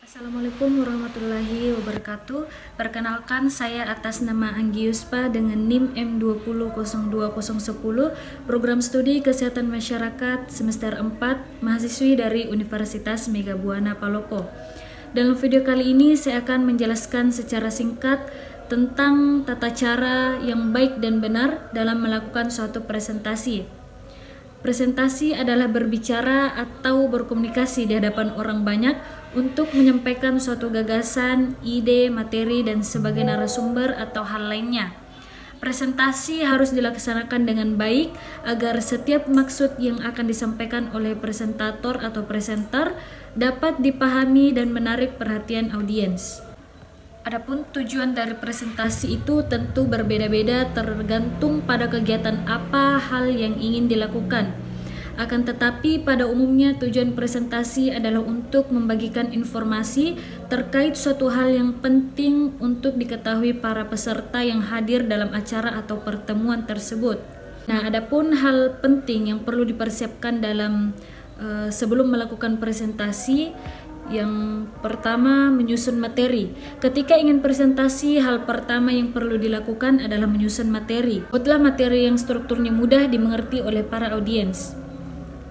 Assalamualaikum warahmatullahi wabarakatuh. Perkenalkan, saya atas nama Anggi Yuspa dengan NIM M2002010, Program Studi Kesehatan Masyarakat Semester 4, mahasiswi dari Universitas Megabuana Palopo. Dalam video kali ini saya akan menjelaskan secara singkat tentang tata cara yang baik dan benar dalam melakukan suatu presentasi. Presentasi adalah berbicara atau berkomunikasi di hadapan orang banyak untuk menyampaikan suatu gagasan, ide, materi, dan sebagai narasumber atau hal lainnya. Presentasi harus dilaksanakan dengan baik agar setiap maksud yang akan disampaikan oleh presentator atau presenter dapat dipahami dan menarik perhatian audiens. Adapun tujuan dari presentasi itu tentu berbeda-beda tergantung pada kegiatan apa hal yang ingin dilakukan. Akan tetapi pada umumnya tujuan presentasi adalah untuk membagikan informasi terkait suatu hal yang penting untuk diketahui para peserta yang hadir dalam acara atau pertemuan tersebut. Nah, adapun hal penting yang perlu dipersiapkan dalam sebelum melakukan presentasi, yang pertama, menyusun materi. Ketika ingin presentasi, hal pertama yang perlu dilakukan adalah menyusun materi. Buatlah materi yang strukturnya mudah dimengerti oleh para audiens.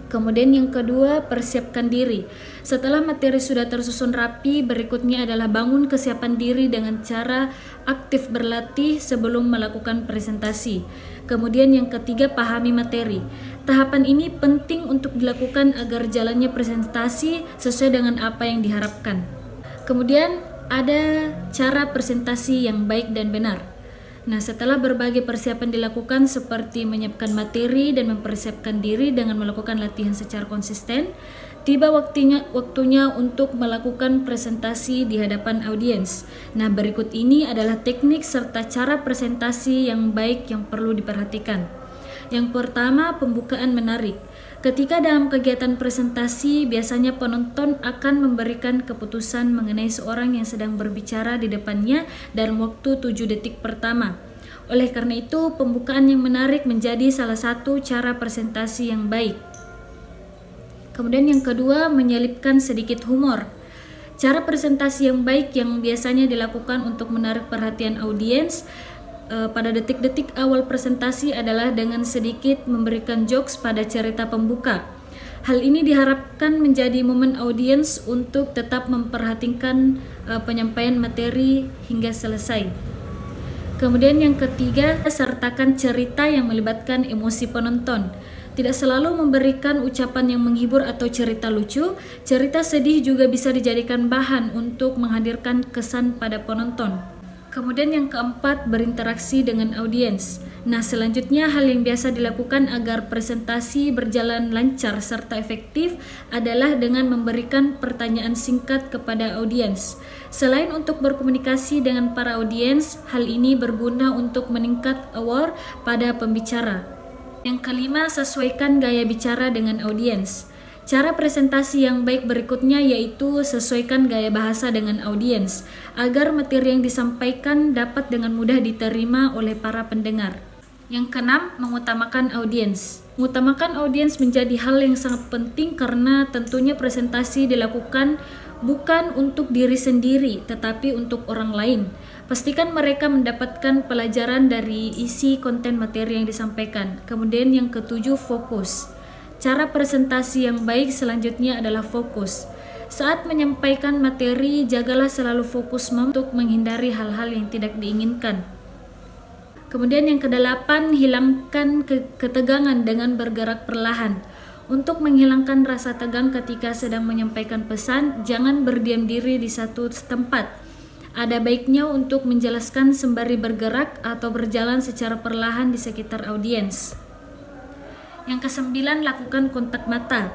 Kemudian yang kedua, persiapkan diri. Setelah materi sudah tersusun rapi, berikutnya adalah bangun kesiapan diri dengan cara aktif berlatih sebelum melakukan presentasi. Kemudian yang ketiga, pahami materi. Tahapan ini penting untuk dilakukan agar jalannya presentasi sesuai dengan apa yang diharapkan. Kemudian ada cara presentasi yang baik dan benar. Nah, setelah berbagai persiapan dilakukan seperti menyiapkan materi dan mempersiapkan diri dengan melakukan latihan secara konsisten, tiba waktunya untuk melakukan presentasi di hadapan audiens. Nah, berikut ini adalah teknik serta cara presentasi yang baik yang perlu diperhatikan. Yang pertama, pembukaan menarik. Ketika dalam kegiatan presentasi, biasanya penonton akan memberikan keputusan mengenai seorang yang sedang berbicara di depannya dalam waktu 7 detik pertama. Oleh karena itu, pembukaan yang menarik menjadi salah satu cara presentasi yang baik. Kemudian yang kedua, menyelipkan sedikit humor. Cara presentasi yang baik yang biasanya dilakukan untuk menarik perhatian audiens pada detik-detik awal presentasi adalah dengan sedikit memberikan jokes pada cerita pembuka. Hal ini diharapkan menjadi momen audiens untuk tetap memperhatikan penyampaian materi hingga selesai. Kemudian yang ketiga, sertakan cerita yang melibatkan emosi penonton. Tidak selalu memberikan ucapan yang menghibur atau cerita lucu, cerita sedih juga bisa dijadikan bahan untuk menghadirkan kesan pada penonton. Kemudian yang keempat, berinteraksi dengan audiens. Nah, selanjutnya hal yang biasa dilakukan agar presentasi berjalan lancar serta efektif adalah dengan memberikan pertanyaan singkat kepada audiens. Selain untuk berkomunikasi dengan para audiens, hal ini berguna untuk meningkat aware pada pembicara. Yang kelima, sesuaikan gaya bicara dengan audiens. Cara presentasi yang baik berikutnya yaitu sesuaikan gaya bahasa dengan audiens agar materi yang disampaikan dapat dengan mudah diterima oleh para pendengar. Yang keenam, mengutamakan audiens. Mengutamakan audiens menjadi hal yang sangat penting karena tentunya presentasi dilakukan bukan untuk diri sendiri tetapi untuk orang lain. Pastikan mereka mendapatkan pelajaran dari isi konten materi yang disampaikan. Kemudian yang ketujuh, fokus. Cara presentasi yang baik selanjutnya adalah fokus. Saat menyampaikan materi, jagalah selalu fokus untuk menghindari hal-hal yang tidak diinginkan. Kemudian yang kedelapan, hilangkan ketegangan dengan bergerak perlahan. Untuk menghilangkan rasa tegang ketika sedang menyampaikan pesan, jangan berdiam diri di satu tempat. Ada baiknya untuk menjelaskan sembari bergerak atau berjalan secara perlahan di sekitar audiens. Yang kesembilan, lakukan kontak mata.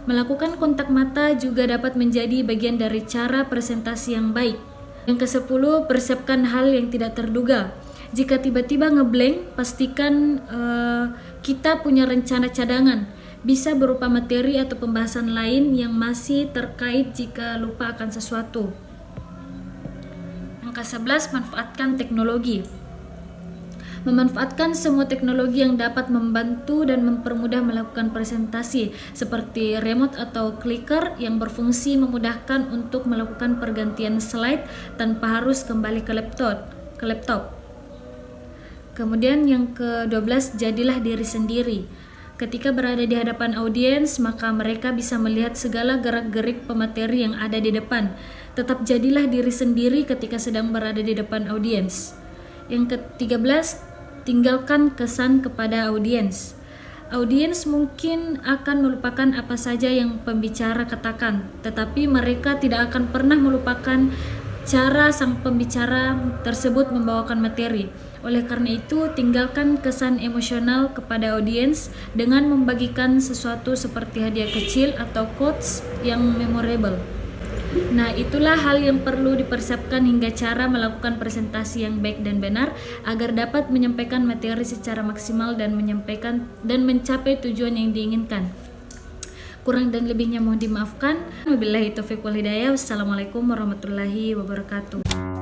Melakukan kontak mata juga dapat menjadi bagian dari cara presentasi yang baik. Yang kesepuluh, persiapkan hal yang tidak terduga. Jika tiba-tiba ngeblank, pastikan kita punya rencana cadangan. Bisa berupa materi atau pembahasan lain yang masih terkait jika lupa akan sesuatu. Yang ke-11, manfaatkan teknologi. Memanfaatkan semua teknologi yang dapat membantu dan mempermudah melakukan presentasi seperti remote atau clicker yang berfungsi memudahkan untuk melakukan pergantian slide tanpa harus kembali ke laptop. Kemudian yang ke-12, jadilah diri sendiri. Ketika berada di hadapan audiens, maka mereka bisa melihat segala gerak-gerik pemateri yang ada di depan. Tetap jadilah diri sendiri ketika sedang berada di depan audiens. Yang ke-13, tinggalkan kesan kepada audiens. Audiens mungkin akan melupakan apa saja yang pembicara katakan, tetapi mereka tidak akan pernah melupakan cara sang pembicara tersebut membawakan materi. Oleh karena itu, tinggalkan kesan emosional kepada audiens dengan membagikan sesuatu seperti hadiah kecil atau quotes yang memorable. Nah, itulah hal yang perlu dipersiapkan hingga cara melakukan presentasi yang baik dan benar agar dapat menyampaikan materi secara maksimal dan mencapai tujuan yang diinginkan. Kurang dan lebihnya mohon dimaafkan. Wabillahi taufiq wal hidayah. Wassalamualaikum warahmatullahi wabarakatuh.